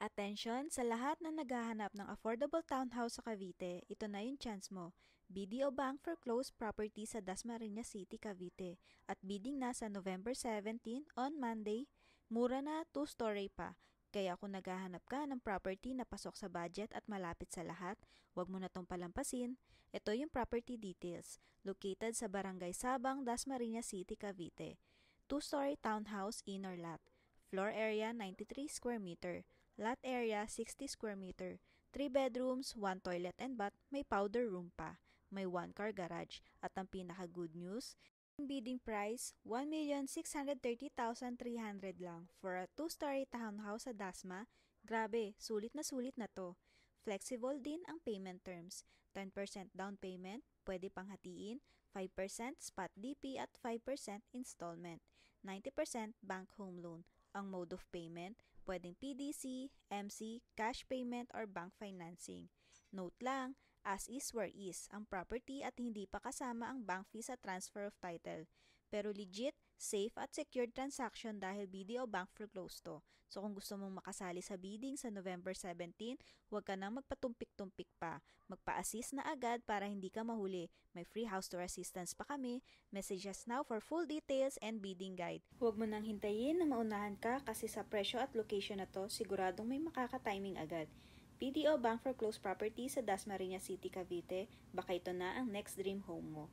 Atensyon sa lahat na naghahanap ng affordable townhouse sa Cavite, ito na yung chance mo. BDO Bank foreclosed property sa Dasmariñas City, Cavite at bidding na sa November 17 on Monday. Mura na, 2-story pa. Kaya kung naghahanap ka ng property na pasok sa budget at malapit sa lahat, huwag mo na tong palampasin. Ito yung property details. Located sa Barangay Sabang, Dasmariñas City, Cavite. 2-story townhouse inner lot. Floor area 93 square meter. Lot area 60 square meter. 3 bedrooms, 1 toilet and bath, may powder room pa. May 1-car garage. At ang pinaka good news, yung bidding price, 1,630,300 lang for a 2-story townhouse sa Dasma. Grabe, sulit na to. Flexible din ang payment terms. 10% down payment, pwede pang hatiin, 5% spot DP at 5% installment. 90% bank home loan. Ang mode of payment, pwedeng PDC, MC, cash payment, or bank financing. Note lang, as is where is ang property at hindi pa kasama ang bank fee sa transfer of title. Pero legit, safe at secured transaction dahil BDO Bank foreclosed to. So kung gusto mong makasali sa bidding sa November 17, huwag ka nang magpatumpik-tumpik pa. Magpa-assist na agad para hindi ka mahuli. May free house tour assistance pa kami. Message us now for full details and bidding guide. Huwag mo nang hintayin na maunahan ka kasi sa presyo at location na to, siguradong may makaka-timing agad. BDO Bank foreclosed property sa Dasmariñas City, Cavite. Baka ito na ang next dream home mo.